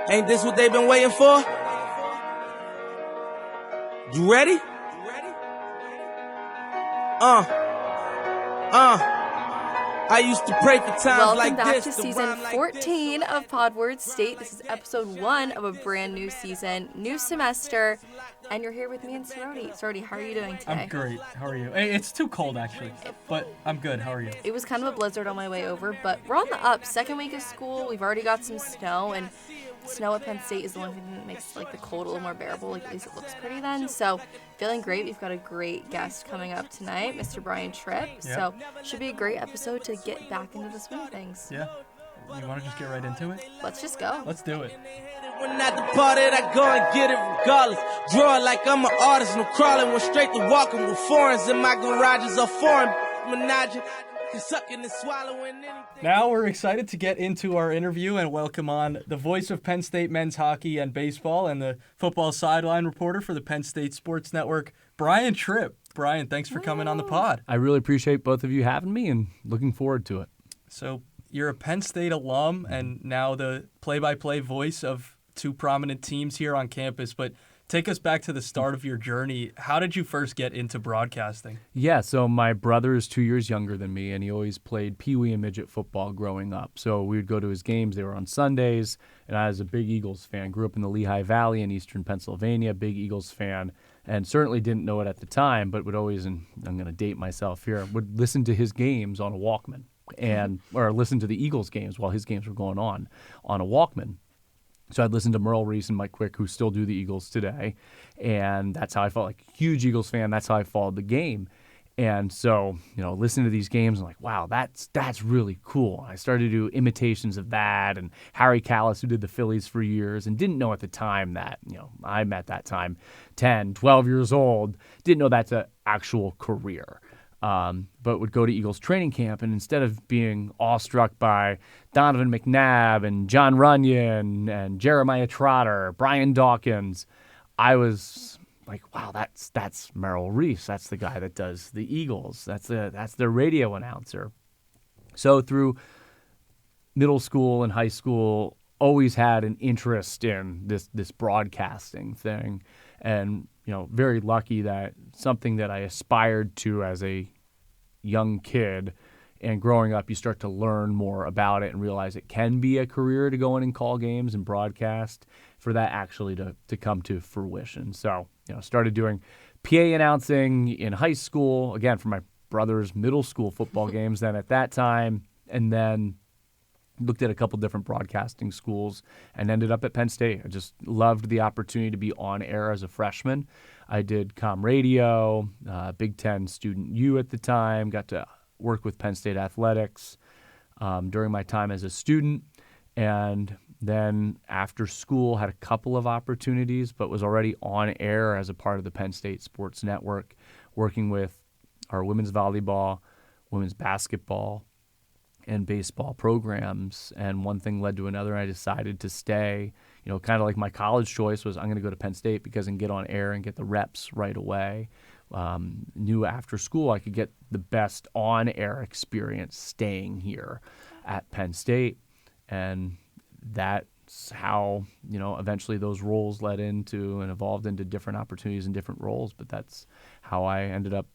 Ain't this what they've been waiting for? You ready? I used to pray for times Welcome like back this. to season 14 of Podward State. This is episode 1 of a brand new season, new semester, and you're here with me and Siroty. Siroty, how are you doing today? I'm great. How are you? Hey, it's too cold, actually, but I'm good. How are you? It was kind of a blizzard on my way over, but we're on the up. Second week of school, we've already got some snow, and snow at Penn State is the one thing that makes like the cold a little more bearable. Like, at least it looks pretty then. So feeling great. We've got a great guest coming up tonight, Mr. Brian Tripp. Yeah. So should be a great episode to get back into the swing of things. Yeah. You want to just get right into it? Let's just go. Let's do it. When I departed, I go and get it regardless. Draw it like I'm an artist, no crawling. Went straight to walking with foreigns in my garages are foreign. Menaging, sucking and swallowing anything. Now we're excited to get into our interview and welcome on the voice of Penn State men's hockey and baseball and the football sideline reporter for the Penn State Sports Network, Brian Tripp. Brian, thanks for coming on the pod. I really appreciate both of you having me and looking forward to it. So you're a Penn State alum and now the play-by-play voice of two prominent teams here on campus, but take us back to the start of your journey. How did you first get into broadcasting? Yeah, so my brother is 2 years younger than me, and he always played peewee and midget football growing up. So we would go to his games. They were on Sundays, and I was a big Eagles fan. Grew up in the Lehigh Valley in eastern Pennsylvania, big Eagles fan, and certainly didn't know it at the time, but would always, and I'm going to date myself here, would listen to his games on a Walkman, or listen to the Eagles games while his games were going on a Walkman. So I'd listen to Merle Reese and Mike Quick, who still do the Eagles today, and that's how I felt like a huge Eagles fan. That's how I followed the game. And so, listening to these games, I'm like, wow, that's really cool. And I started to do imitations of that, and Harry Callis, who did the Phillies for years, and didn't know at the time that, I'm at that time 10, 12 years old, didn't know that's an actual career. But would go to Eagles training camp, and instead of being awestruck by Donovan McNabb and John Runyon and Jeremiah Trotter, Brian Dawkins, I was like, wow, that's Merrill Reese. That's the guy that does the Eagles. That's their radio announcer. So through middle school and high school, always had an interest in this broadcasting thing, and very lucky that something that I aspired to as a young kid, and growing up, you start to learn more about it and realize it can be a career to go in and call games and broadcast, for that actually to come to fruition. So, started doing PA announcing in high school, again, for my brother's middle school football games then at that time, and then looked at a couple different broadcasting schools and ended up at Penn State. I just loved the opportunity to be on air as a freshman. I did comm radio, Big Ten Student U at the time, got to work with Penn State athletics during my time as a student, and then after school had a couple of opportunities, but was already on air as a part of the Penn State Sports Network, working with our women's volleyball, women's basketball, and baseball programs, and one thing led to another. I decided to stay. Kind of like my college choice was I'm going to go to Penn State because I can get on air and get the reps right away. Knew after school I could get the best on-air experience staying here at Penn State, and that's how eventually those roles led into and evolved into different opportunities and different roles. But that's how I ended up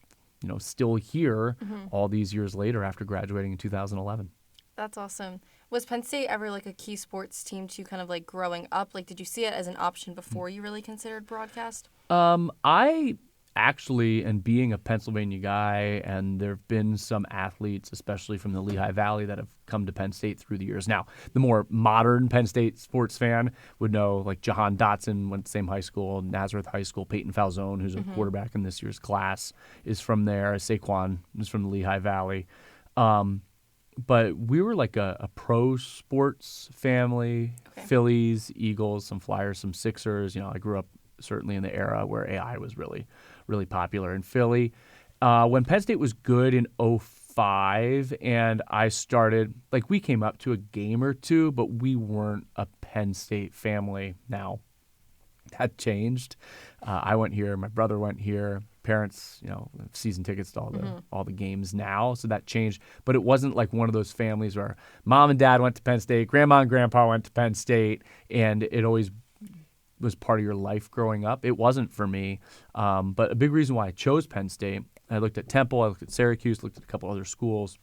still here all these years later after graduating in 2011. That's awesome. Was Penn State ever like a key sports team to you kind of like growing up? Like, did you see it as an option before you really considered broadcast? I actually, and being a Pennsylvania guy, and there have been some athletes, especially from the Lehigh Valley, that have come to Penn State through the years. Now, the more modern Penn State sports fan would know, like Jahan Dotson went to the same high school, Nazareth High School. Peyton Falzone, who's a quarterback in this year's class, is from there. Saquon is from the Lehigh Valley. But we were like a pro sports family, okay. Phillies, Eagles, some Flyers, some Sixers. I grew up certainly in the era where AI was really popular in Philly. When Penn State was good in 2005, and I started, we came up to a game or two, but we weren't a Penn State family. Now, that changed. I went here, my brother went here, parents, have season tickets to all the games now, so that changed. But it wasn't like one of those families where mom and dad went to Penn State, grandma and grandpa went to Penn State, and it always was part of your life growing up. It wasn't for me. But a big reason why I chose Penn State, I looked at Temple, I looked at Syracuse, looked at a couple other schools,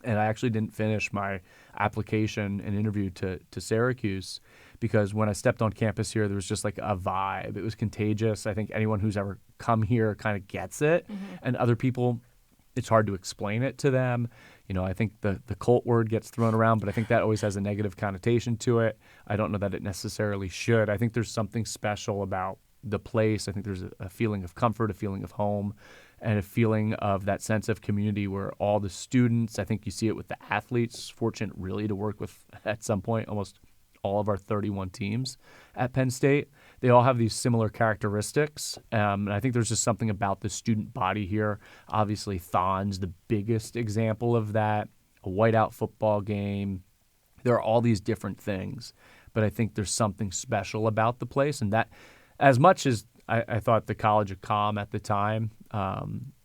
and I actually didn't finish my application and interview to Syracuse because when I stepped on campus here, there was just like a vibe. It was contagious. I think anyone who's ever come here kind of gets it. And other people, it's hard to explain it to them. I think the cult word gets thrown around, but I think that always has a negative connotation to it. I don't know that it necessarily should. I think there's something special about the place. I think there's a feeling of comfort, a feeling of home, and a feeling of that sense of community where all the students, I think you see it with the athletes, fortunate really to work with at some point almost all of our 31 teams at Penn State. They all have these similar characteristics. And I think there's just something about the student body here. Obviously, Thon's the biggest example of that, a whiteout football game. There are all these different things. But I think there's something special about the place. And that, as much as I thought the College of Comm at the time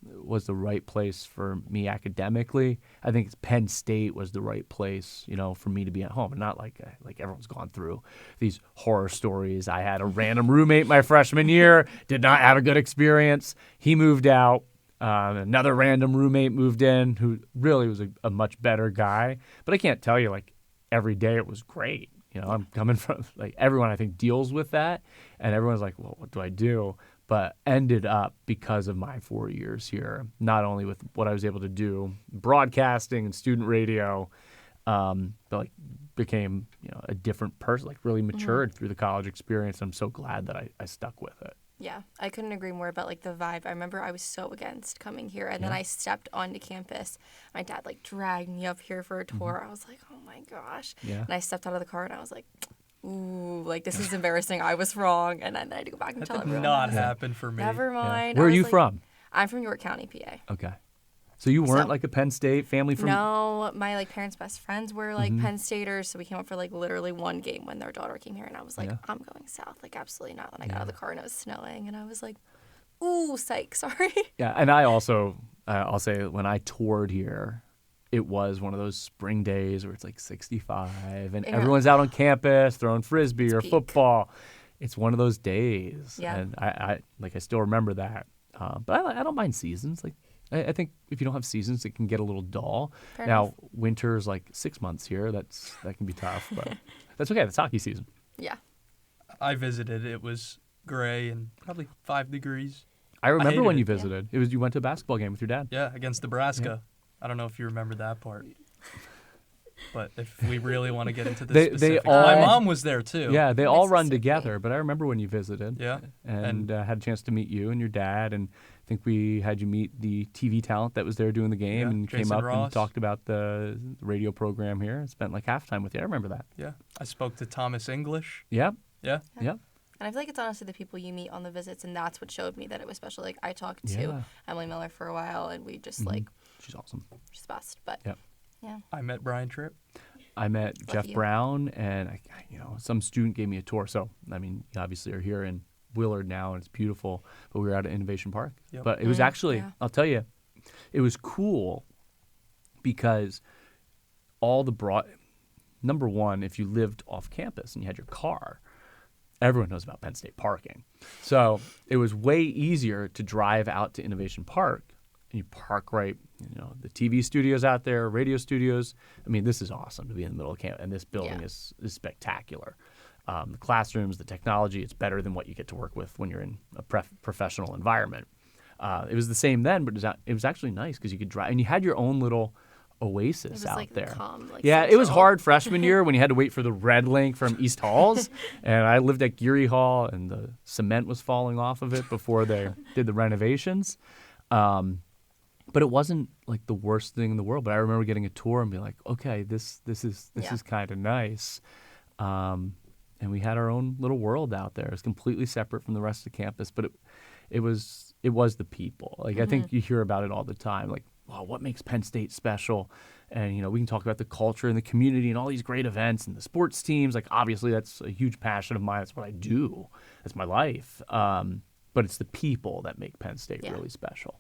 was the right place for me academically, I think Penn State was the right place, for me to be at home. And not like everyone's gone through these horror stories. I had a random roommate my freshman year, did not have a good experience. He moved out. Another random roommate moved in who really was a much better guy. But I can't tell you, every day it was great. I'm coming from, everyone I think deals with that, and everyone's like, well, what do I do? But ended up, because of my 4 years here, not only with what I was able to do, broadcasting and student radio, but became, a different person, really matured through the college experience. I'm so glad that I stuck with it. Yeah, I couldn't agree more about the vibe. I remember I was so against coming here, and then I stepped onto campus. My dad dragged me up here for a tour. I was like, oh my gosh. Yeah. And I stepped out of the car and I was like, ooh, this is embarrassing. I was wrong. And then I had to go back and tell everyone. That did not happen for me. Never mind. Yeah. Where are you from? I'm from York County, PA. Okay. So you weren't a Penn State family from? No, my parents' best friends were Penn Staters, so we came up for literally one game when their daughter came here, and I was like, I'm going south, absolutely not. Then I got out of the car and it was snowing, and I was like, ooh, psych, sorry. Yeah, and I also, I'll say when I toured here, it was one of those spring days where it's 65, and everyone's out on campus throwing frisbee or football. It's one of those days, and I still remember that. But I don't mind seasons, I think if you don't have seasons, it can get a little dull. Fair now, enough. winter's 6 months here. That can be tough, but that's okay. That's hockey season. Yeah. I visited. It was gray and probably 5 degrees. I remember when you visited. Yeah. You went to a basketball game with your dad. Yeah, against Nebraska. Yeah. I don't know if you remember that part. But if we really want to get into the specifics, my mom was there too. Yeah, they all run together. But I remember when you visited. Yeah. And had a chance to meet you and your dad, and I think we had you meet the TV talent that was there doing the game, and Jason came up Ross. And talked about the radio program here. And spent halftime with you. I remember that. Yeah, I spoke to Thomas English. Yeah. Yeah. Yeah. And I feel it's honestly the people you meet on the visits, and that's what showed me that it was special. I talked to Emily Miller for a while, and we just she's awesome. She's best, but yeah. I met Brian Tripp. I met Jeff Brown, and some student gave me a tour. So you obviously are here in Willard now, and it's beautiful. But we were out at Innovation Park. Yep. But it was actually, I'll tell you, it was cool because number one, if you lived off campus and you had your car, everyone knows about Penn State parking. So it was way easier to drive out to Innovation Park. And you park right, the TV studios out there, radio studios. This is awesome to be in the middle of campus, and this building is spectacular. The classrooms, the technology, it's better than what you get to work with when you're in a professional environment. It was the same then, but it was actually nice because you could drive, and you had your own little oasis out there. Calm, it was hard freshman year when you had to wait for the red link from East Halls, and I lived at Geary Hall, and the cement was falling off of it before they did the renovations. But it wasn't the worst thing in the world. But I remember getting a tour and being like, okay, this is kind of nice. And we had our own little world out there. It was completely separate from the rest of campus, but it was the people. I think you hear about it all the time. Wow, what makes Penn State special? And we can talk about the culture and the community and all these great events and the sports teams. Obviously that's a huge passion of mine. That's what I do. That's my life. but it's the people that make Penn State Yeah. really special.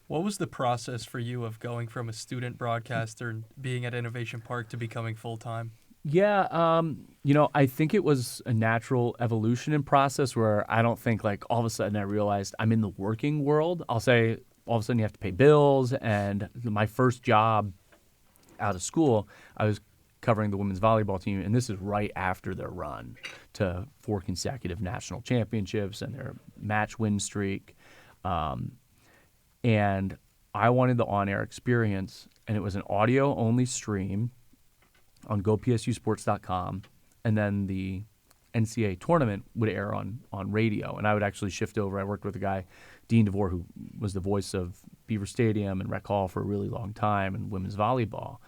What was the process for you of going from a student broadcaster and being at Innovation Park to becoming full-time? Yeah, I think it was a natural evolution and process where I don't think like all of a sudden I realized I'm in the working world. I'll say all of a sudden you have to pay bills, and my first job out of school, I was covering the women's volleyball team, and this is right after their run to 4 consecutive national championships and their match win streak. And I wanted the on-air experience, and it was an audio-only stream on gopsusports.com, and then the NCAA tournament would air on radio, and I would actually shift over. I worked with a guy, Dean DeVore, who was the voice of Beaver Stadium and Rec Hall for a really long time and women's volleyball.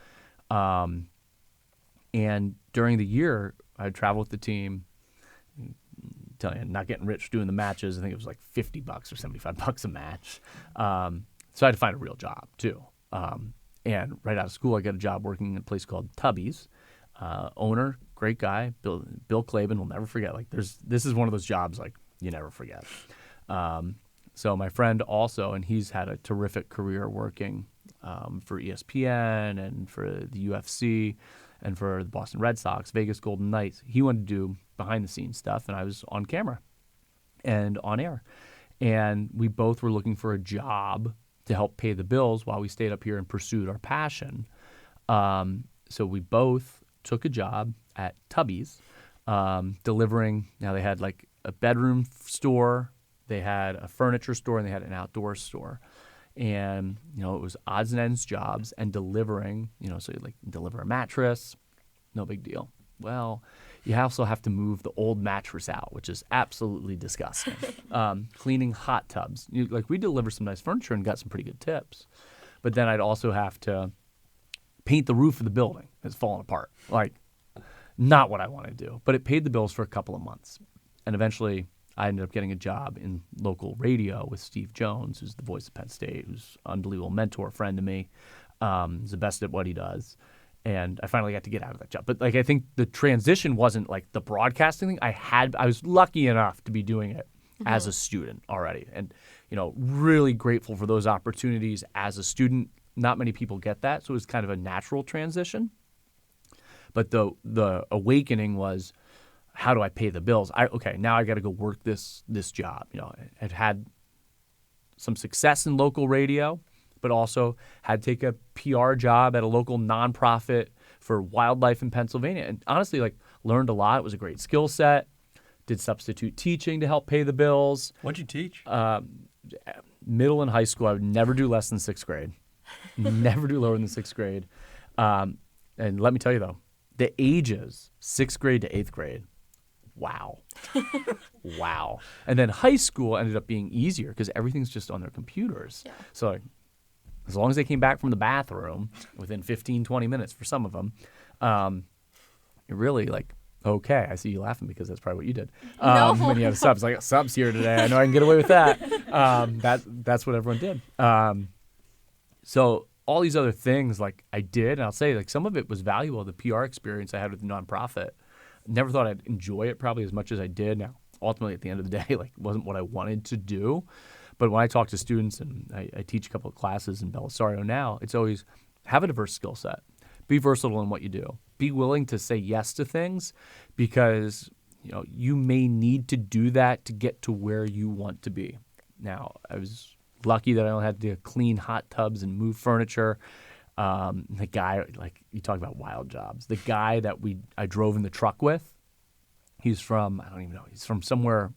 And during the year, I'd travel with the team. Tell you, not getting rich doing the matches. I think it was like $50 or $75 a match. So I had to find a real job too. And right out of school, I got a job working in a place called Tubby's. Owner, great guy, Bill Klaben, will never forget. Like this is one of those jobs like you never forget. So my friend also, and he's had a terrific career working for ESPN and for the UFC and for the Boston Red Sox, Vegas Golden Knights. He wanted to do behind-the-scenes stuff, and I was on camera and on air. And we both were looking for a job to help pay the bills while we stayed up here and pursued our passion. So we both took a job at Tubby's, delivering. Now they had like a bedroom store, they had a furniture store, and they had an outdoor store. And, it was odds and ends jobs and delivering, so you'd like deliver a mattress, no big deal. Well, you also have to move the old mattress out, which is absolutely disgusting. Cleaning hot tubs. We deliver some nice furniture and got some pretty good tips. But then I'd also have to paint the roof of the building. It's falling apart. Not what I want to do. But it paid the bills for a couple of months. And eventually I ended up getting a job in local radio with Steve Jones, who's the voice of Penn State, who's an unbelievable mentor, friend to me. He's the best at what he does. And I finally got to get out of that job. But I think the transition wasn't like the broadcasting thing. I was lucky enough to be doing it as a student already. And, really grateful for those opportunities as a student. Not many people get that. So it was kind of a natural transition. But the awakening was, how do I pay the bills? Now I got to go work this job. I'd had some success in local radio, but also had to take a PR job at a local nonprofit for wildlife in Pennsylvania. And honestly, learned a lot. It was a great skill set. Did substitute teaching to help pay the bills. What'd you teach? Middle and high school, I would never do less than 6th grade. Never do lower than 6th grade. And let me tell you, though, the ages, 6th grade to 8th grade, wow. Wow. And then high school ended up being easier because everything's just on their computers. Yeah. So as long as they came back from the bathroom within 15, 20 minutes for some of them, you're really okay, I see you laughing because that's probably what you did. No. When you have subs. I got subs here today. I know I can get away with that. That's what everyone did. So all these other things I did, and I'll say some of it was valuable. The PR experience I had with the nonprofit. Never thought I'd enjoy it probably as much as I did. Now, ultimately, at the end of the day, it wasn't what I wanted to do. But when I talk to students, and I teach a couple of classes in Belisario now, it's always have a diverse skill set. Be versatile in what you do. Be willing to say yes to things because you may need to do that to get to where you want to be. Now, I was lucky that I only had to clean hot tubs and move furniture. The guy, you talk about wild jobs. The guy that I drove in the truck with, he's from, I don't even know, he's from somewhere,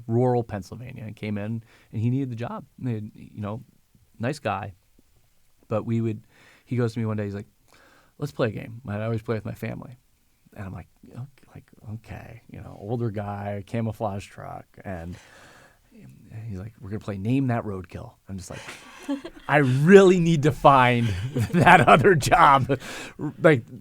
rural Pennsylvania, and came in and he needed the job. Nice guy. But he goes to me one day, he's like, let's play a game. I always play with my family. And I'm like, okay, older guy, camouflage truck. And he's like, we're going to play Name That Roadkill. I'm just like, I really need to find that other job.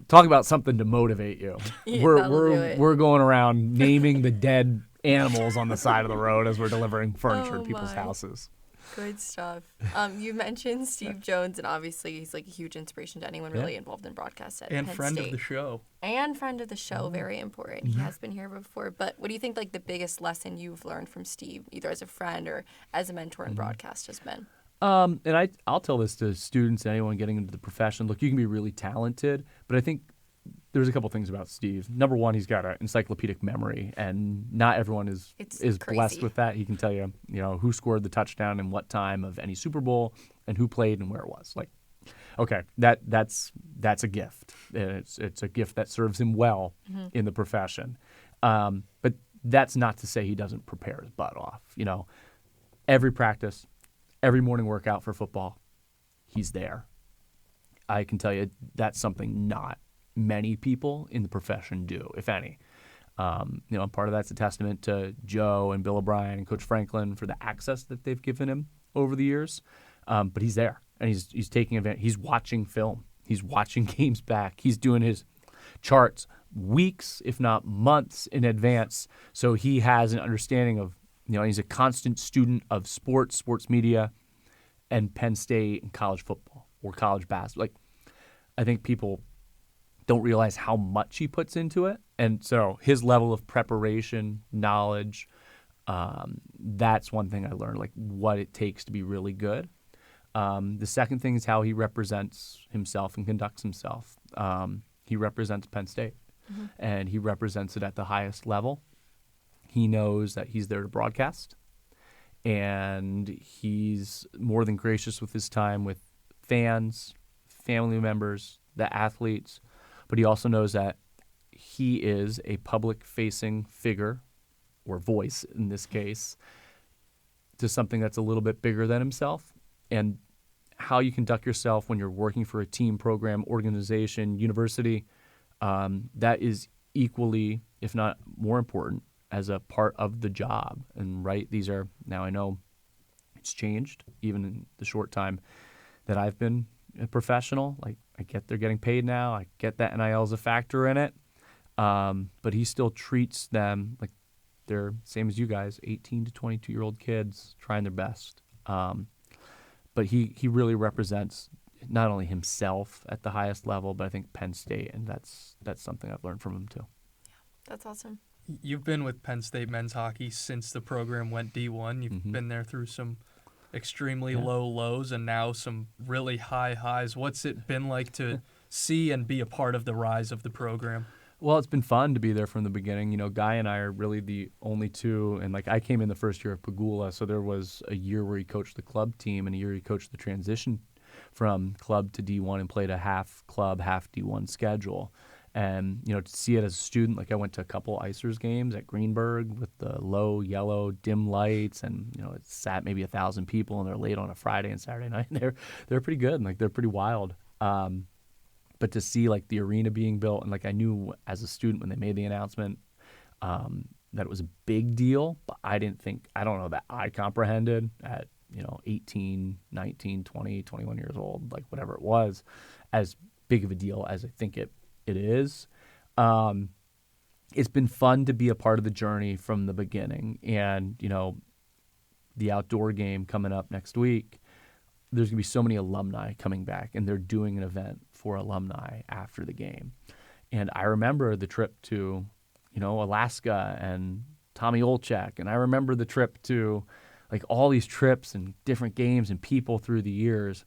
Talk about something to motivate you. Yeah, we're going around naming the dead animals on the side of the road as we're delivering furniture to people's houses. Good stuff. You mentioned Steve Jones, and obviously he's like a huge inspiration to anyone really involved in broadcast at And Penn friend State. of the show. And friend of the show, very important. He has been here before. But what do you think like the biggest lesson you've learned from Steve, either as a friend or as a mentor in broadcast, has been? And I'll tell this to students and anyone getting into the profession. Look, you can be really talented, but I think there's a couple things about Steve. Number one, he's got an encyclopedic memory, and not everyone is blessed crazy. with that. He can tell you, who scored the touchdown and what time of any Super Bowl, and who played and where it was. Like, okay, that's a gift. It's a gift that serves him well in the profession. But that's not to say he doesn't prepare his butt off. Every practice, every morning workout for football, he's there. I can tell you that's something not many people in the profession do, if any. Part of that's a testament to Joe and Bill O'Brien and Coach Franklin for the access that they've given him over the years. But he's there, and he's taking advantage. He's watching film. He's watching games back. He's doing his charts weeks, if not months in advance. So he has an understanding of, he's a constant student of sports media, and Penn State and college football or college basketball. Like, I think people don't realize how much he puts into it. And so his level of preparation, knowledge, that's one thing I learned, like what it takes to be really good. The second thing is how he represents himself and conducts himself. He represents Penn State, and he represents it at the highest level. He knows that he's there to broadcast, and he's more than gracious with his time with fans, family members, the athletes, but he also knows that he is a public-facing figure, or voice in this case, to something that's a little bit bigger than himself. And how you conduct yourself when you're working for a team, program, organization, university, that is equally, if not more important, as a part of the job. And these are, now I know it's changed, even in the short time that I've been a professional. Like, I get they're getting paid now. I get that NIL is a factor in it. But he still treats them like they're same as you guys, 18 to 22-year-old kids trying their best. But he really represents not only himself at the highest level, but I think Penn State, and that's something I've learned from him too. That's awesome. You've been with Penn State men's hockey since the program went D1. You've been there through some extremely low lows and now some really high highs. What's it been like to see and be a part of the rise of the program? Well, it's been fun to be there from the beginning. Guy and I are really the only two, and I came in the first year of Pagula, so there was a year where he coached the club team and a year he coached the transition from club to D1 and played a half club, half D1 schedule. And, to see it as a student, I went to a couple Icers games at Greenberg with the low yellow dim lights, and, it sat maybe 1,000 people, and they're late on a Friday and Saturday night. And they're pretty good, and they're pretty wild. But to see the arena being built, and I knew as a student when they made the announcement that it was a big deal, but I don't know that I comprehended at 18, 19, 20, 21 years old, whatever it was, as big of a deal as I think it is. It's been fun to be a part of the journey from the beginning, and the outdoor game coming up next week. There's going to be so many alumni coming back, and they're doing an event for alumni after the game. And I remember the trip to, Alaska and Tommy Olchek, and I remember the trip to, all these trips and different games and people through the years.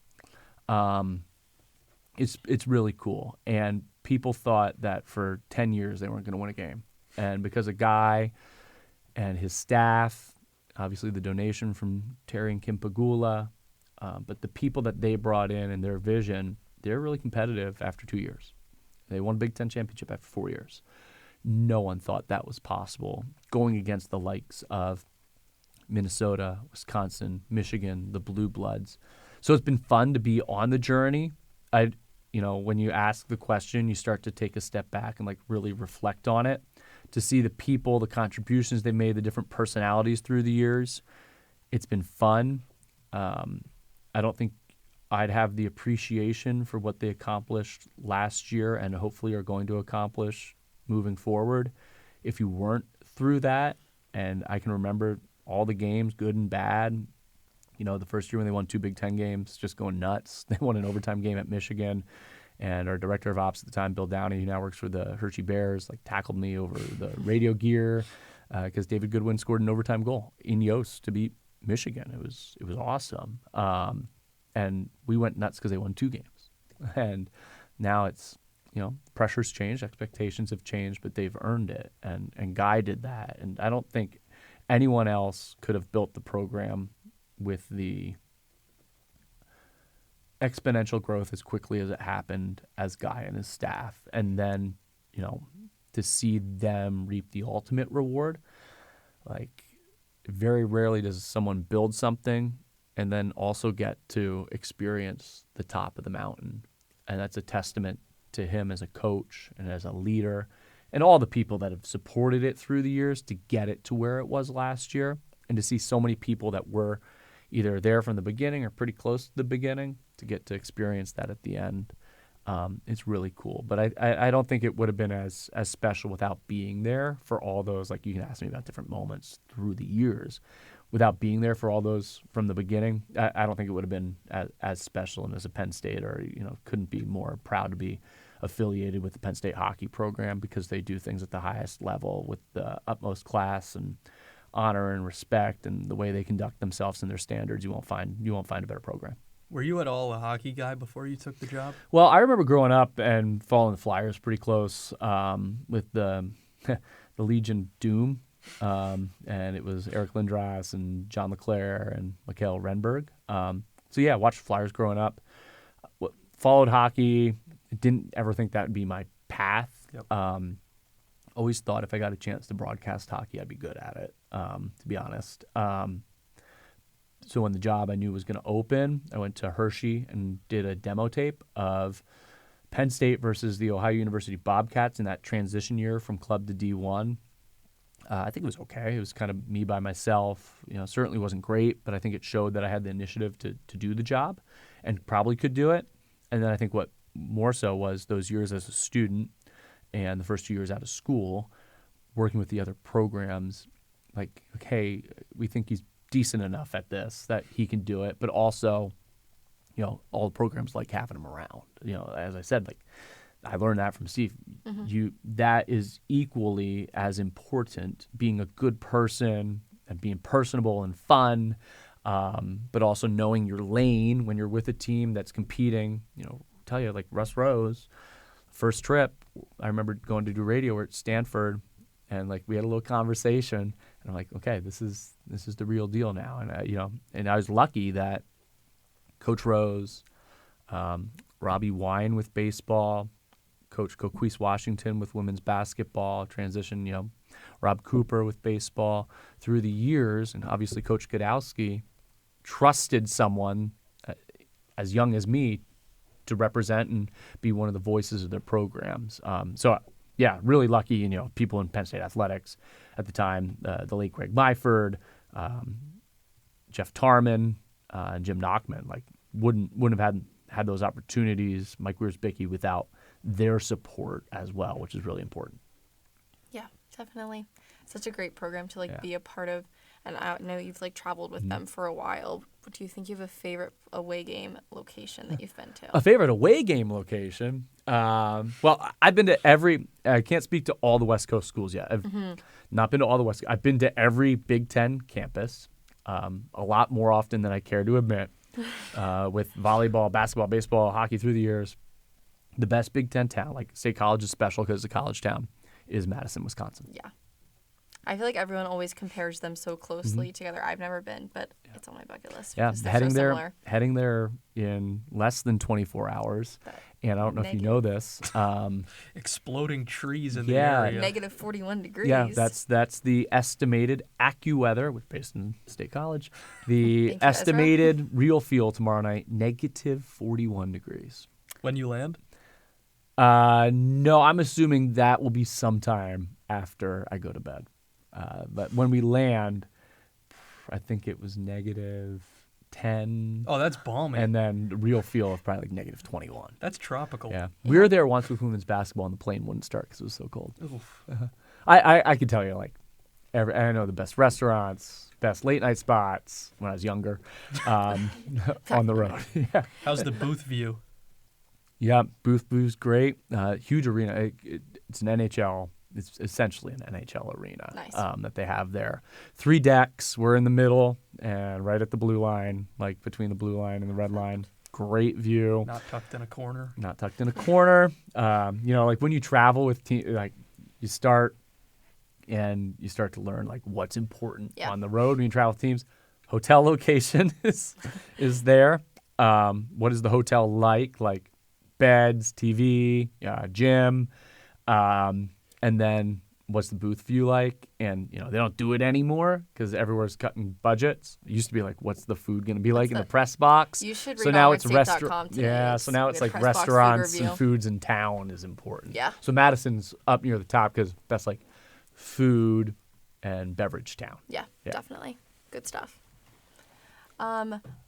It's really cool. And people thought that for 10 years they weren't going to win a game. And because of Guy and his staff, obviously the donation from Terry and Kim Pagula, but the people that they brought in and their vision, they're really competitive after 2 years. They won a Big Ten championship after 4 years. No one thought that was possible, going against the likes of Minnesota, Wisconsin, Michigan, the Blue Bloods. So it's been fun to be on the journey. When you ask the question, you start to take a step back and really reflect on it, to see the people, the contributions they made, the different personalities through the years. It's been fun. I don't think I'd have the appreciation for what they accomplished last year and hopefully are going to accomplish moving forward if you weren't through that. And I can remember all the games, good and bad, The first year when they won 2 Big Ten games, just going nuts. They won an overtime game at Michigan. And our director of ops at the time, Bill Downey, who now works for the Hershey Bears, tackled me over the radio gear because David Goodwin scored an overtime goal in Yost to beat Michigan. It was awesome. And we went nuts because they won 2 games. And now it's, pressure's changed, expectations have changed, but they've earned it. And Guy did that. And I don't think anyone else could have built the program with the exponential growth as quickly as it happened as Guy and his staff. And then, to see them reap the ultimate reward, very rarely does someone build something and then also get to experience the top of the mountain. And that's a testament to him as a coach and as a leader and all the people that have supported it through the years to get it to where it was last year, and to see so many people that were either there from the beginning or pretty close to the beginning to get to experience that at the end. It's really cool. But I don't think it would have been as special without being there for all those, you can ask me about different moments through the years. Without being there for all those from the beginning, I don't think it would have been as special. And as a Penn State, or couldn't be more proud to be affiliated with the Penn State hockey program, because they do things at the highest level with the utmost class and honor and respect, and the way they conduct themselves and their standards. You won't find a better program. Were you at all a hockey guy before you took the job? Well, I remember growing up and following the Flyers pretty close with the the Legion Doom. And it was Eric Lindros and John LeClaire and Mikhail Renberg. So yeah, watched Flyers growing up. Followed hockey. Didn't ever think that would be my path. Yep. Always thought if I got a chance to broadcast hockey, I'd be good at it, to be honest. So when the job I knew was going to open, I went to Hershey and did a demo tape of Penn State versus the Ohio University Bobcats in that transition year from club to D1. I think it was okay. It was kind of me by myself. Certainly wasn't great, but I think it showed that I had the initiative to do the job and probably could do it. And then I think what more so was those years as a student and the first 2 years out of school, working with the other programs, hey, we think he's decent enough at this that he can do it, but also, all the programs having him around. As I said, I learned that from Steve. Mm-hmm. That is equally as important, being a good person and being personable and fun, but also knowing your lane when you're with a team that's competing. Tell you, Russ Rose, first trip, I remember going to do radio at Stanford, and we had a little conversation, and I'm like, okay, this is the real deal now. And I was lucky that Coach Rose, Robbie Wine with baseball, Coach Coquise Washington with women's basketball, transition, Rob Cooper with baseball through the years, and obviously Coach Godowski trusted someone as young as me to represent and be one of the voices of their programs. So yeah, really lucky, people in Penn State athletics at the time, the late Greg Myford, Jeff Tarman, and Jim Nachman, wouldn't have had those opportunities, Mike Wiersbicki, without their support as well, which is really important. Yeah, definitely. Such a great program to be a part of. And I know you've traveled with them for a while. But do you think you have a favorite away game location that you've been to? A favorite away game location? Well, I've been to every. I can't speak to all the West Coast schools yet. I've not been to all the West. I've been to every Big Ten campus, a lot more often than I care to admit. With volleyball, basketball, baseball, hockey through the years. The best Big Ten town, State College is special because it's a college town, is Madison, Wisconsin. Yeah. I feel like everyone always compares them so closely together. I've never been, but it's on my bucket list. Yeah, heading there in less than 24 hours. And I don't know if you know this. Exploding trees in the area. Negative 41 degrees. Yeah, that's the estimated AccuWeather, based in State College. The estimated real feel tomorrow night, negative 41 degrees. When you land? No, I'm assuming that will be sometime after I go to bed. But when we land, I think it was negative 10. Oh, that's balmy. And then the real feel of probably negative 21. That's tropical. Yeah. We were there once with women's basketball, and the plane wouldn't start because it was so cold. I could tell you, I know the best restaurants, best late night spots when I was younger on the road. Yeah. How's the booth view? Yeah, booth's great. Huge arena. It's an NHL. It's essentially an NHL arena that they have there. 3 decks. We're in the middle and right at the blue line, like between the blue line and the red line. Great view. Not tucked in a corner. Not tucked in a corner. Like when you travel with like you start to learn like what's important on the road when you travel with teams. Hotel location is there. What is the hotel like? Like beds, TV, gym, and then what's the booth view like? And they don't do it anymore because everywhere's cutting budgets. It used to be like, what's the food going to be like in the press box? You should read so now it's restaurant. Yeah, so now it's like restaurants and foods in town is important. Yeah. So Madison's up near the top because that's like food and beverage town. Yeah, definitely. Good stuff.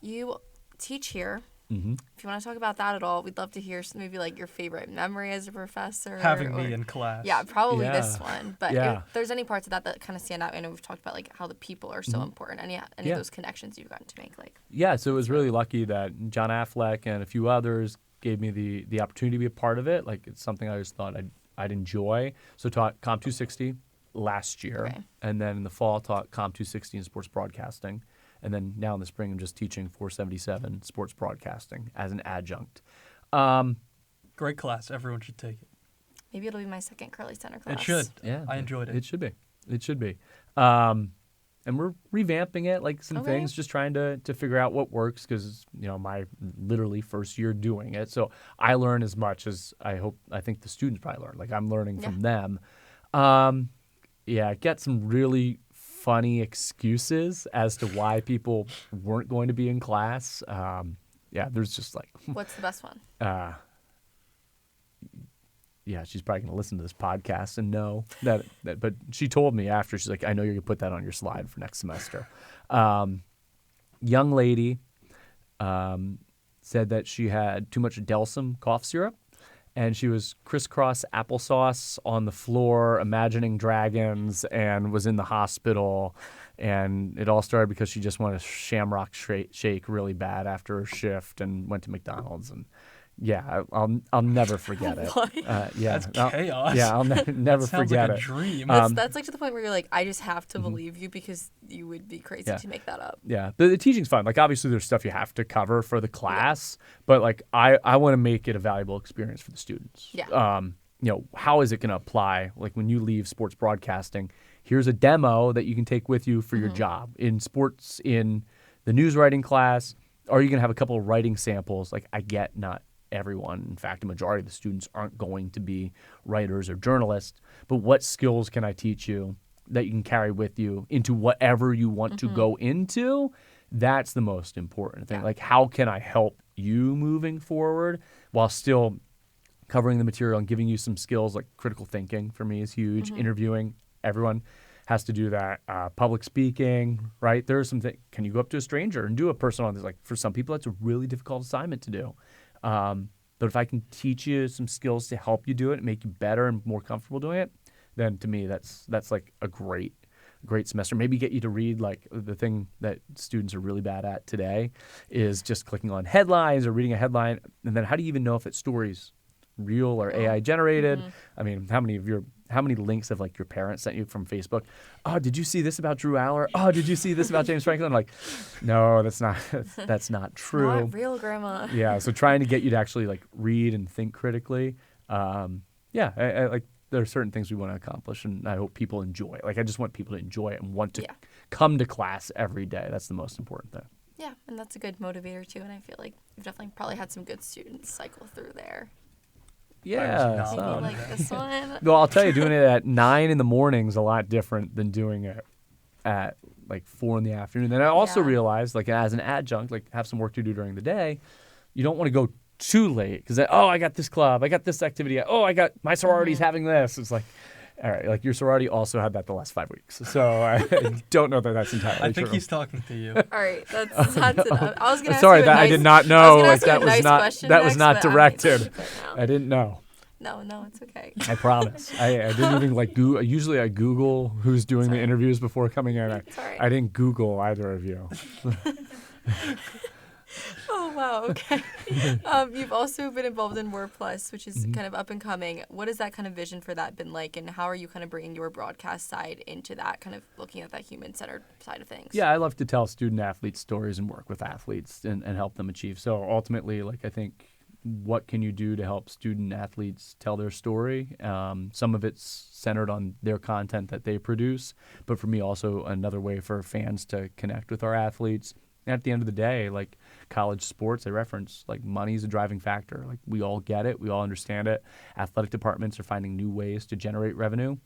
You teach here. Mm-hmm. If you want to talk about that at all, we'd love to hear maybe like your favorite memory as a professor. Having me in class. Yeah, probably this one. But Yeah. if there's any parts of that kind of stand out, I know we've talked about like how the people are so important. Any of those connections you've gotten to make, like. Yeah, so it was really lucky that John Affleck and a few others gave me the opportunity to be a part of it. Like it's something I just thought I'd enjoy. So taught Comp 260 last year, and then in the fall taught Comp 260 in sports broadcasting. And then now in the spring, I'm just teaching 477 sports broadcasting as an adjunct. Great class. Everyone should take it. Maybe it'll be my second Curley Center class. It should. Yeah, I enjoyed it. It should be. It should be. And we're revamping it, like some things, just trying to figure out what works because, my literally first year doing it. So I learn as much as I think the students probably learn. Like I'm learning from them. Get some really funny excuses as to why people weren't going to be in class. There's just like... What's the best one? She's probably going to listen to this podcast and know that. But she told me after, she's like, I know you're going to put that on your slide for next semester. Young lady said that she had too much Delsum cough syrup. And she was crisscross applesauce on the floor, imagining dragons, and was in the hospital. And it all started because she just wanted a Shamrock shake really bad after her shift and went to McDonald's. And I'll never forget it. That's chaos. I'll never forget like it. A dream. That's like to the point where you're like, I just have to believe you because you would be crazy to make that up. Yeah, the teaching's fun. Like obviously there's stuff you have to cover for the class, but like I want to make it a valuable experience for the students. Yeah. How is it going to apply? Like when you leave sports broadcasting, here's a demo that you can take with you for your job in sports, in the news writing class. Are you going to have a couple of writing samples? Like I get not everyone. In fact, a majority of the students aren't going to be writers or journalists. But what skills can I teach you that you can carry with you into whatever you want to go into? That's the most important thing. Like, how can I help you moving forward while still covering the material and giving you some skills? Like critical thinking for me is huge. Interviewing, everyone has to do that. Public speaking, right? There are some things. Can you go up to a stranger and do a personal? Like for some people, that's a really difficult assignment to do. But if I can teach you some skills to help you do it and make you better and more comfortable doing it, then to me that's like a great semester. Maybe get you to read, like the thing that students are really bad at today is just clicking on headlines or reading a headline. And then how do you even know if that story's real or AI generated? I mean, how many links have like your parents sent you from Facebook? Oh, did you see this about Drew Aller? Oh, did you see this about James Franklin? Like, no, that's not true. Not real, Grandma. Yeah, so trying to get you to actually like read and think critically. I like there are certain things we want to accomplish, and I hope people enjoy it. Like I just want people to enjoy it and want to come to class every day. That's the most important thing. Yeah, and that's a good motivator too. And I feel like you've definitely probably had some good students cycle through there. Yeah. Maybe like this one. Well, I'll tell you, doing it at 9 in the morning is a lot different than doing it at like 4 in the afternoon. And I also realized, like as an adjunct, like have some work to do during the day. You don't want to go too late because I got this club, I got this activity. I got my sorority's having this. It's like, all right, like your sorority also had that the last 5 weeks. So I don't know that that's entirely true. I think he's talking to you. All right, that's enough. I was gonna. Sorry, that I did not know. Like that was not that was not directed. I didn't know. No, it's okay. I promise. I didn't even like Google. Usually I Google who's doing the interviews before coming in. Sorry. I didn't Google either of you. Oh, wow. Okay. You've also been involved in More Plus, which is kind of up and coming. What has that kind of vision for that been like, and how are you kind of bringing your broadcast side into that, kind of looking at that human-centered side of things? Yeah, I love to tell student-athlete stories and work with athletes and help them achieve. So ultimately, like I think, what can you do to help student-athletes tell their story? Some of it's centered on their content that they produce, but for me also another way for fans to connect with our athletes. And at the end of the day, like college sports, I reference, like money's a driving factor. Like we all get it. We all understand it. Athletic departments are finding new ways to generate revenue.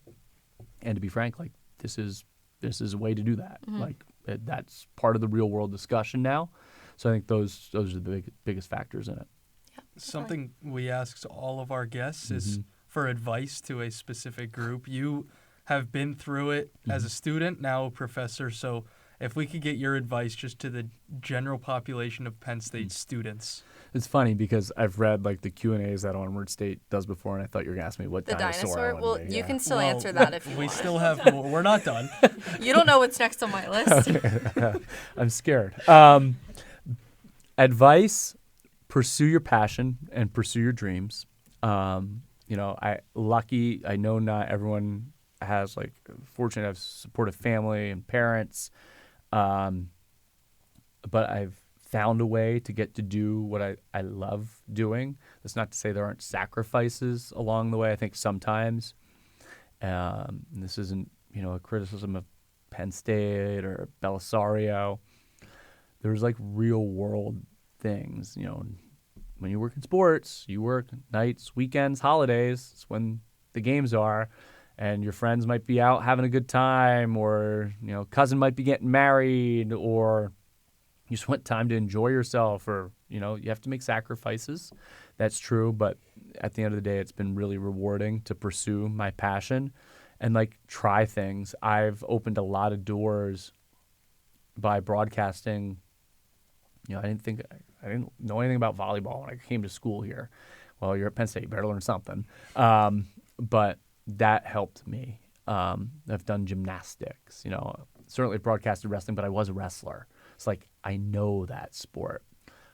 And to be frank, like this is a way to do that. Like that's part of the real world discussion now. So I think those are the biggest factors in it. Yeah, Something we ask all of our guests is for advice to a specific group. You have been through it as a student, now a professor. So if we could get your advice just to the general population of Penn State students. It's funny because I've read like the Q&As that Podward State does before, and I thought you were going to ask me what The dinosaur I dinosaur? Well, wanted to be. you Yeah. can still answer that if you We want. still have more. We're not done. You don't know what's next on my list. I'm scared. Advice, pursue your passion and pursue your dreams. I know not everyone has like fortunate to have supportive family and parents. But I've found a way to get to do what I love doing. That's not to say there aren't sacrifices along the way. I think sometimes, and this isn't, a criticism of Penn State or Belisario. There's like real world things, when you work in sports, you work nights, weekends, holidays. It's when the games are. And your friends might be out having a good time, or cousin might be getting married, or you just want time to enjoy yourself, or you have to make sacrifices. That's true, but at the end of the day, it's been really rewarding to pursue my passion and like try things. I've opened a lot of doors by broadcasting. I didn't know anything about volleyball when I came to school here. Well, you're at Penn State, you better learn something. But that helped me. I've done gymnastics, certainly broadcasted wrestling, but I was a wrestler. It's like, I know that sport.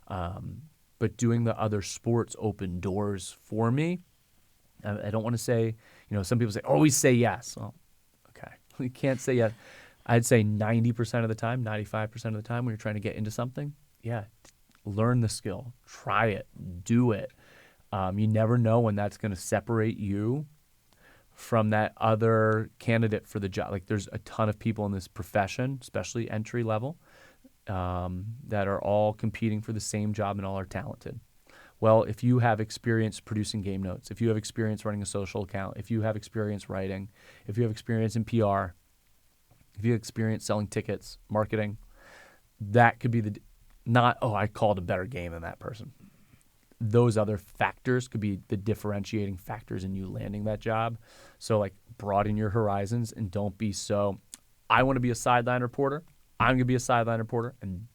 But doing the other sports opened doors for me. I don't want to say, some people say, always say yes. Well, okay. You can't say yes. I'd say 90% of the time, 95% of the time when you're trying to get into something, learn the skill, try it, do it. You never know when that's going to separate you from that other candidate for the job. Like there's a ton of people in this profession, especially entry level, that are all competing for the same job and all are talented. Well, if you have experience producing game notes, if you have experience running a social account, if you have experience writing, if you have experience in PR, if you have experience selling tickets, marketing, that could be I called a better game than that person. Those other factors could be the differentiating factors in you landing that job. So like broaden your horizons and don't be so, I want to be a sideline reporter. I'm going to be a sideline reporter and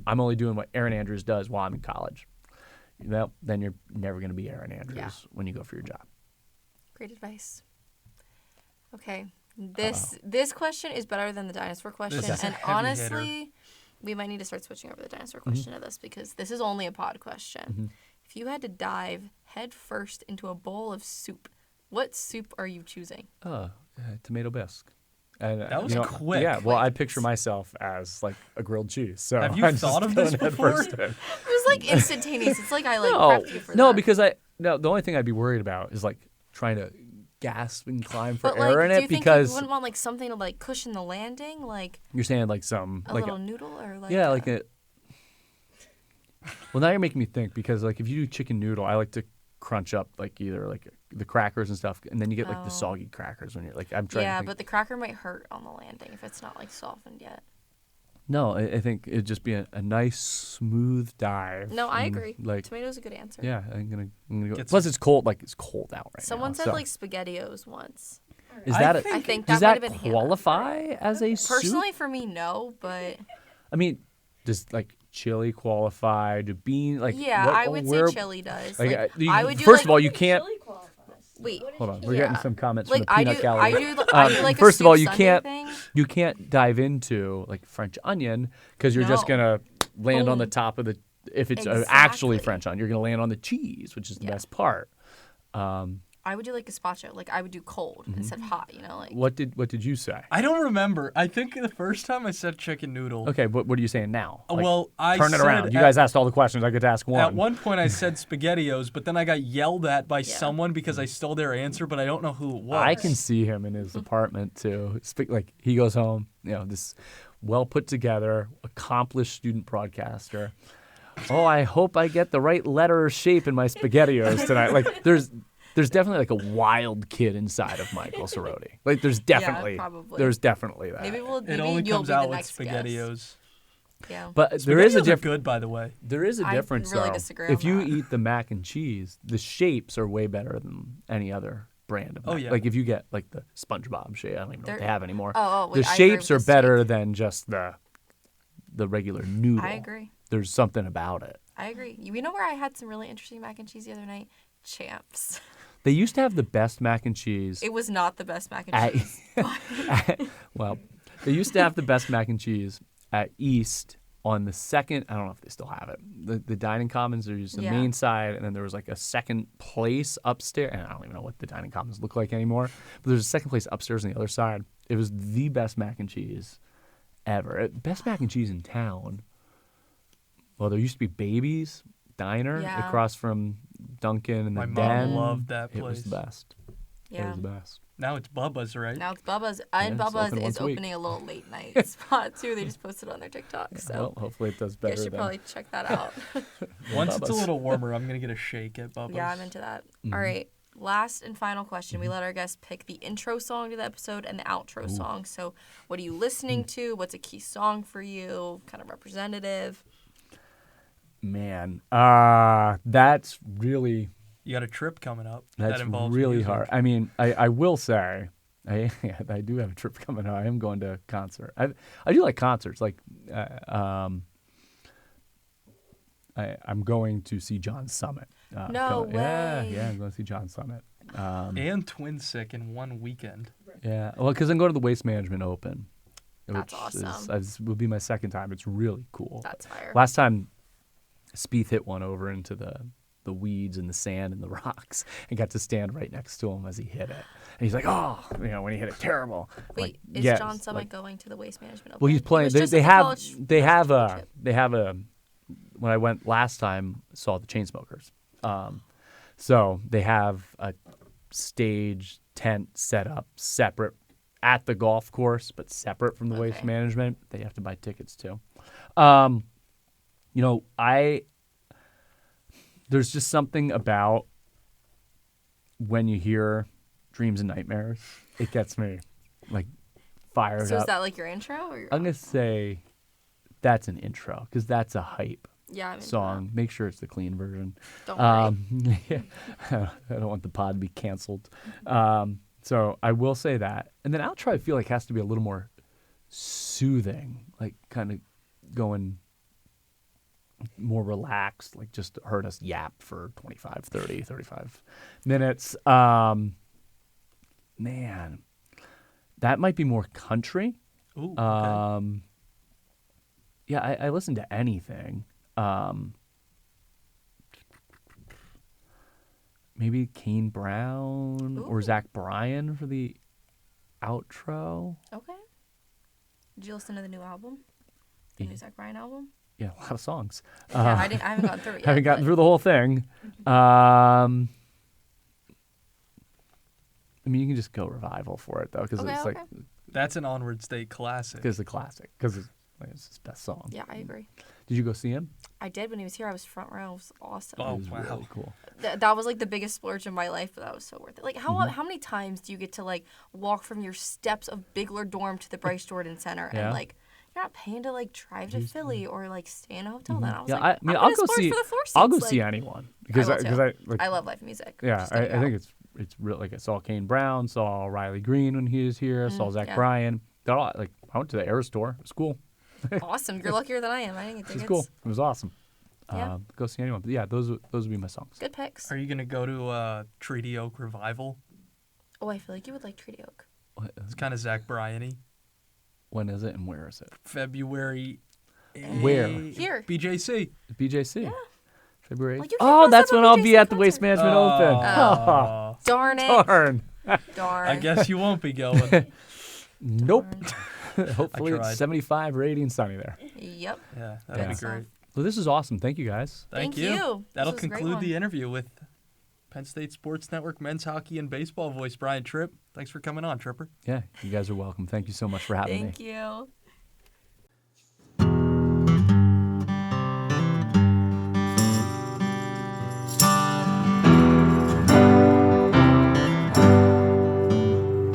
I'm only doing what Aaron Andrews does while I'm in college. Then you're never going to be Aaron Andrews when you go for your job. Great advice. Okay. This question is better than the dinosaur question. This is a And heavy honestly, hitter. we might need to start switching over the dinosaur question to this because this is only a pod question. If you had to dive head first into a bowl of soup, what soup are you choosing? Tomato bisque. And, That was quick. Yeah, well, I picture myself as like a grilled cheese. So Have you I'm thought just of this going head before? first in. It was like instantaneous. It's like I prepped you for that. No, because the only thing I'd be worried about is like trying to gasp and climb for But air in do it you think because you wouldn't want like something to like cushion the landing, like you're saying like some a like little noodle or like like a. Well, now you're making me think because like if you do chicken noodle, I like to crunch up like either like the crackers and stuff, and then you get like the soggy crackers when you're like I'm trying. Yeah, to think. but the cracker might hurt on the landing if it's not like softened yet. No, I think it'd just be a nice smooth dive. No, I agree. Like Tomato's a good answer. yeah, I'm gonna go. Get Plus, it's cold. Like it's cold out right Someone now. said so. like SpaghettiOs once. Is that I think does that might that have been Hannah. qualify as a soup? Personally, for me, no, but I mean, does like chili qualify? Do bean like? yeah, what- I would where- say chili does. Like, Like, you- I would do first like, of all, you can't. Wait, Hold on, we're getting some comments like from the peanut gallery. I do like first a of all, Soup Sunday thing. you can't dive into like French onion because you're just gonna land on the Boom. top of the. If it's actually Exactly. French onion, you're gonna land on the cheese, which is the best part. I would do like gazpacho. Like I would do cold instead of hot. You know, like What did you say? I don't remember. I think the first time I said chicken noodle. Okay, what are you saying now? Like, Well, I turn it said around. You guys asked all the questions. I get to ask one. At one point, I said SpaghettiOs, but then I got yelled at by someone because I stole their answer, but I don't know who it was. I can see him in his apartment too. Like he goes home, this well put together, accomplished student broadcaster. Oh, I hope I get the right letter or shape in my SpaghettiOs tonight. Like there's definitely like a wild kid inside of Michael Siroty. Like there's definitely that. maybe It only you'll comes be out the with next SpaghettiOs. guest. Yeah. But there is a SpaghettiOs are difference. good, by the way. There is a I difference really though. disagree If on you that. eat the mac and cheese, the shapes are way better than any other brand of mac. yeah. Like if you get like the SpongeBob shape, I don't even know what they have anymore. Wait, the I agree shapes with are the better steak. than just the regular noodle. I agree. There's something about it. I agree. You know where I had some really interesting mac and cheese the other night? Champs. They used to have the best mac and cheese. It was not the best mac and cheese. Well, they used to have the best mac and cheese at East on the second. I don't know if they still have it. The dining commons are used the main side, and then there was like a second place upstairs. And I don't even know what the dining commons look like anymore. But there's a second place upstairs on the other side. It was the best mac and cheese ever. Best mac and cheese in town. Well, there used to be Baby's Diner across from Dunkin' and the My Den. mom loved that place. It was the best. It Yeah. was the best. Now it's Bubba's, right? Now it's Bubba's, and it's Bubba's open is once a week. opening a little late night spot too. They just posted on their TikTok, so Well, hopefully it does you better guys should than probably check that out. Once it's a Bubba's. little warmer, I'm going to get a shake at Bubba's. Yeah, I'm into that. All right, last and final question. We let our guests pick the intro song to the episode and the outro song. So, what are you listening to? What's a key song for you? Kind of representative. Man, that's really You got a trip coming up. that involves really music. hard. I mean, I will say, I do have a trip coming up. I am going to a concert. I do like concerts. Like, I'm going to see John Summit. No way. Yeah, I'm going to see John Summit. And Twin Sick in one weekend. Yeah, well, because I'm going to the Waste Management Open. That's which awesome. will be my second time. It's really cool. That's fire. Last time, Spieth hit one over into the weeds and the sand and the rocks and got to stand right next to him as he hit it. And he's like, oh, when he hit it, terrible. Wait, like, is yes, John Summit like- going to the Waste Management Open? Well, he's He playing. was They, just they at the have college they have championship. they have a. When I went last time, saw the Chainsmokers. So they have a stage tent set up separate at the golf course, but separate from the Waste Okay. Management. They have to buy tickets too. There's just something about when you hear Dreams and Nightmares, it gets me like fired So up. is that like your intro? Or your I'm going to say that's an intro because that's a hype yeah, I'm into song. Make sure it's the clean version. that. Don't worry. Yeah. I don't want the pod to be canceled. So I will say that. And then outro, I feel like has to be a little more soothing, like kind of going more relaxed, like just heard us yap for 25, 30, 35 minutes. Man, that might be more country. Ooh, okay. Yeah, I listen to anything. Maybe Kane Brown or Ooh. Zach Bryan for the outro. Okay. Did you listen to the new album? The new Zach Bryan album? Yeah, a lot of songs. Yeah, I haven't gotten through it yet. Haven't gotten but through the whole thing. I mean, you can just go Revival for it though, because Okay, it's okay. like That's an Onward State classic. because the classic, because it's his best song. Yeah, I agree. Did you go see him? I did when he was here. I was front row. It was awesome. Oh, It was wow. really cool. That was like the biggest splurge of my life, but that was so worth it. Like, Mm-hmm. how many times do you get to like walk from your steps of Bigler Dorm to the Bryce Jordan Center Yeah. and like you're not paying to like drive to Philly or like stay in a hotel? Then I was Yeah, like, I mean, I'm I'll gonna go splurge see. for the floor I'll go seats, see like, anyone because I will too. like I love live music. yeah, Just I getting think out. it's real. Like I saw Kane Brown, saw Riley Green when he was here, saw Zach yeah. Bryan. They're all like I went to the Era store. It was cool. awesome. You're luckier than I am. I didn't get It was tickets. cool. It was awesome. Yeah. Go see anyone. But yeah, those would be my songs. Good picks. Are you going to go to Treaty Oak Revival? Oh, I feel like you would like Treaty Oak. It's kind of Zach Bryan-y. When is it and where is it? February. Where? Here. BJC. BJC. Yeah. February. Well, you can't Oh, pass that's up a when I'll BJC be at the concert. Waste Management Open. Oh. Darn it. Darn. Darn. I guess you won't be going. Nope. Hopefully tried. it's 75 or 80 and sunny there. Yep. Yeah, that'd be stuff. great. Well, this is awesome. Thank you guys. Thank you. That'll This was a great conclude one. the interview with Penn State Sports Network men's hockey and baseball voice Brian Tripp. Thanks for coming on, Tripper. Yeah, you guys are welcome. Thank you so much for having me. Thank you.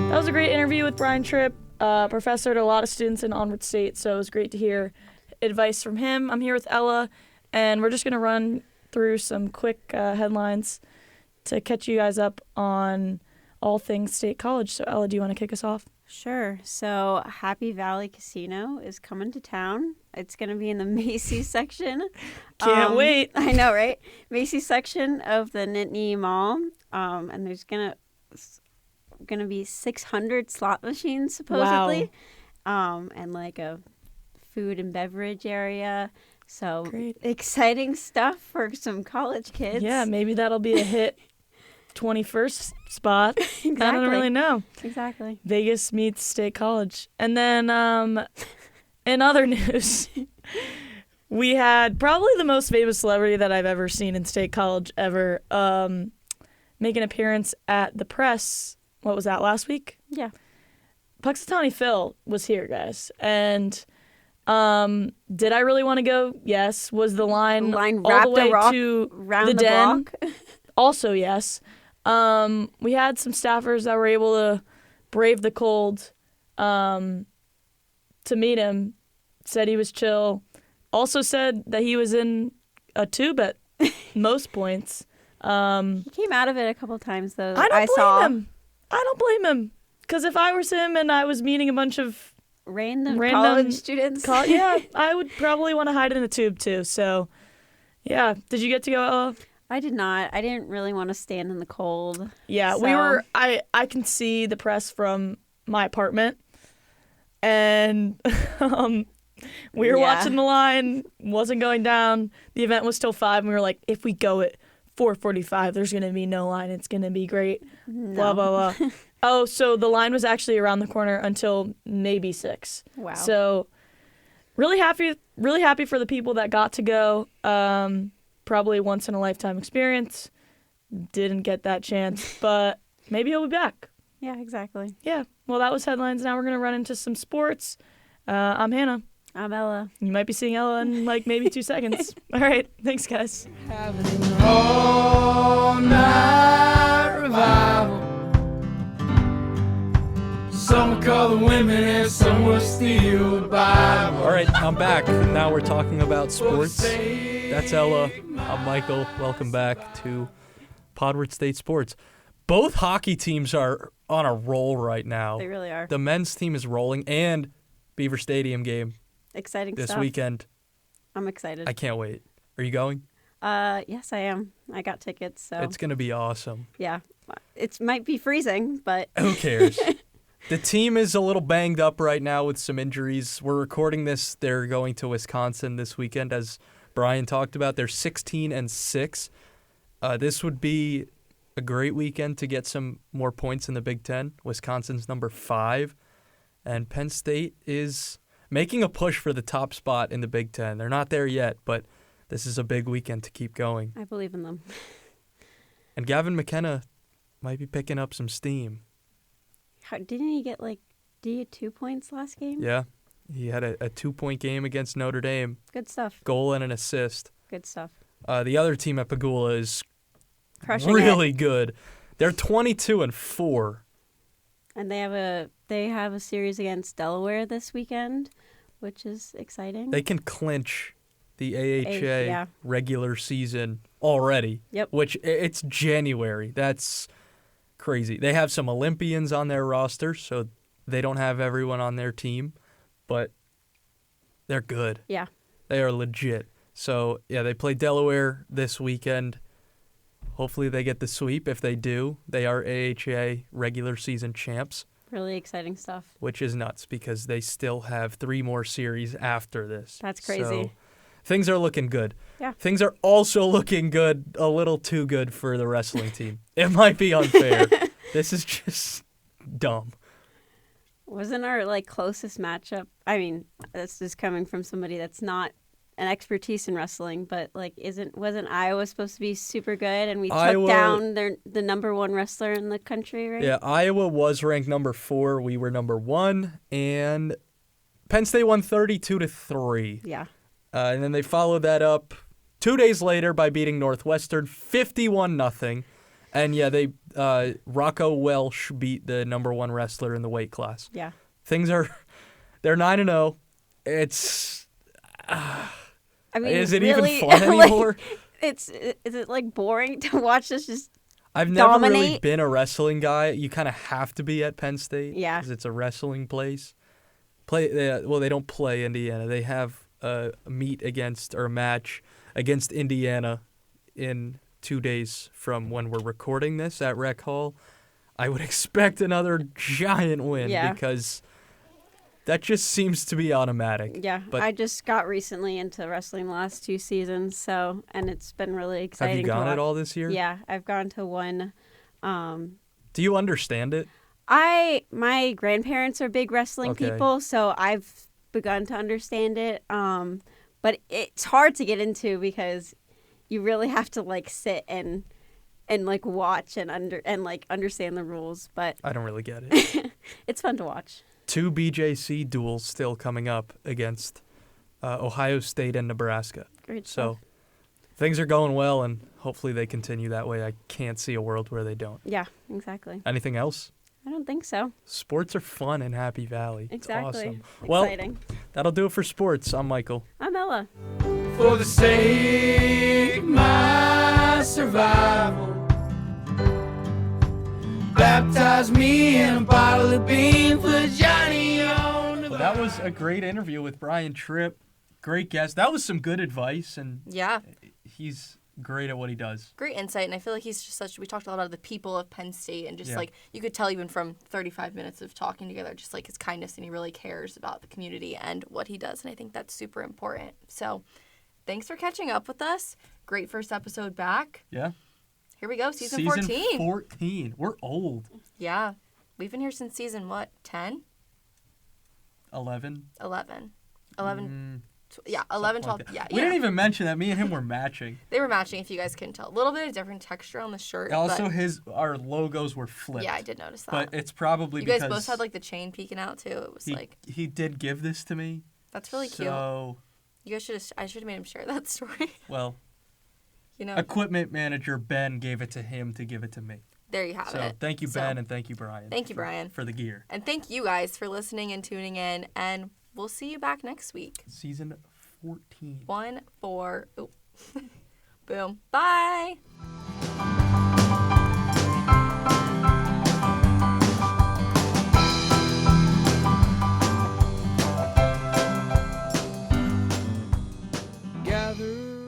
That was a great interview with Brian Tripp, professor to a lot of students in Onward State, so it was great to hear advice from him. I'm here with Ella, and we're just going to run through some quick headlines to catch you guys up on all things State College. So, Ella, do you want to kick us off? Sure. So Happy Valley Casino is coming to town. It's going to be in the Macy's section. Can't wait. I know, right? Macy's section of the Nittany Mall. And there's going to be 600 slot machines, supposedly. And like a food and beverage area. So Great. exciting stuff for some college kids. Yeah, maybe that'll be a hit 21st spot. Exactly. I don't really know. Exactly. Vegas meets State College. And then in other news, we had probably the most famous celebrity that I've ever seen in State College ever make an appearance at the press. What was that, last week? Yeah. Puxatawny Phil was here, guys. And did I really want to go? Yes. Was the line, all wrapped the way around to the den? block. Also, yes. We had some staffers that were able to brave the cold to meet him. Said he was chill. Also said that he was in a tube at most points. He came out of it a couple times, though. I don't blame saw him. I don't blame him. Because if I was him and I was meeting a bunch of random Random college students. yeah, I would probably want to hide in a tube too. So, yeah. Did you get to go, Ella? I did not. I didn't really want to stand in the cold. Yeah, we So- were. I can see the press from my apartment, and we were Yeah. watching the line. Wasn't going down. The event was till 5, and we were like, if we go at 4:45, there's gonna be no line. It's gonna be great. Blah blah blah. Oh, so the line was actually around the corner until maybe 6. Wow. So really happy for the people that got to go. Probably once in a lifetime experience. Didn't get that chance, but maybe he'll be back. Yeah, exactly. Yeah. Well, that was headlines. Now we're gonna run into some sports. I'm Hannah. I'm Ella. You might be seeing Ella in like maybe 2 seconds. All right. Thanks, guys. All night revival. Some will call the women and some will steal the Bible. All right, I'm back. Now we're talking about sports. That's Ella. I'm Michael. Welcome back to Podward State Sports. Both hockey teams are on a roll right now. They really are. The men's team is rolling, and Beaver Stadium game Exciting this stuff. weekend. I'm excited. I can't wait. Are you going? Yes, I am. I got tickets, so It's going to be awesome. yeah. It might be freezing, but Who cares? The team is a little banged up right now with some injuries. We're recording this. They're going to Wisconsin this weekend, as Brian talked about. They're 16-6. This would be a great weekend to get some more points in the Big Ten. Wisconsin's number 5. And Penn State is making a push for the top spot in the Big Ten. They're not there yet, but this is a big weekend to keep going. I believe in them. And Gavin McKenna might be picking up some steam. Didn't he get did he get 2 points last game? Yeah, he had a 2-point game against Notre Dame. Good stuff. Goal and an assist. Good stuff. The other team at Pagula is Crushing really it. good. They're 22-4. And they have a series against Delaware this weekend, which is exciting. They can clinch the AHA yeah. regular season already. Yep. Which it's January. That's crazy. They have some Olympians on their roster, so they don't have everyone on their team, but they're good. Yeah. They are legit. So, yeah, they play Delaware this weekend. Hopefully they get the sweep. If they do, they are AHA regular season champs. Really exciting stuff. Which is nuts because they still have 3 more series after this. That's crazy. So things are looking good. Yeah. Things are also looking good, a little too good for the wrestling team. It might be unfair. This is just dumb. Wasn't our closest matchup? I mean, this is coming from somebody that's not an expertise in wrestling, but wasn't Iowa supposed to be super good, and we took down the number 1 wrestler in the country, right? Yeah, Iowa was ranked number 4. We were number 1, and Penn State won 32-3. Yeah. And then they followed that up 2 days later by beating Northwestern 51-0. And yeah, they Rocco Welsh beat the number 1 wrestler in the weight class. Yeah. They're 9-0. It's. I mean, is it really, even fun anymore? Is it boring to watch this just I've never dominate? really been a wrestling guy. You kind of have to be at Penn State. Yeah. Because it's a wrestling place. They don't play Indiana. They have a match against Indiana in 2 days from when we're recording this at Rec Hall. I would expect another giant win because that just seems to be automatic. Yeah, but I just got recently into wrestling the last 2 seasons, and it's been really exciting. Have you gone at all this year? Yeah, I've gone to one. Do you understand it? My grandparents are big wrestling people, so I've begun to understand it. But it's hard to get into because you really have to sit and watch and understand the rules. But I don't really get it. It's fun to watch. 2 BJC duels still coming up against Ohio State and Nebraska. Great stuff. So things are going well, and hopefully they continue that way. I can't see a world where they don't. Yeah, exactly. Anything else? I don't think so. Sports are fun in Happy Valley. Exactly. It's awesome. Exciting. Well, that'll do it for sports. I'm Michael. I'm Ella. For the sake of my survival, baptize me in a bottle of bean for Johnny on the. Well, that was a great interview with Brian Tripp. Great guest. That was some good advice, and Yeah. he's great at what he does. Great insight, and I feel like he's just we talked a lot about the people of Penn State, and just you could tell even from 35 minutes of talking together, just his kindness, and he really cares about the community and what he does, and I think that's super important. So thanks for catching up with us. Great first episode back. Yeah. Here we go, season 14. 14. We're old. Yeah. We've been here since season, 10? 11. 11. 11, 12. Like yeah. We didn't even mention that me and him were matching. They were matching, if you guys couldn't tell. A little bit of different texture on the shirt. Also, our logos were flipped. Yeah, I did notice that. But it's probably you because... You guys both had, the chain peeking out, too. It was, He did give this to me. That's really cute. So... You guys I should have made him share that story. Well... You know, equipment manager Ben gave it to him to give it to me. There you have it. So thank you, Ben, and thank you, Brian. Thank you, Brian. For the gear. And thank you guys for listening and tuning in, and we'll see you back next week. Season 14. 1, 4, ooh. Boom. Bye. Gather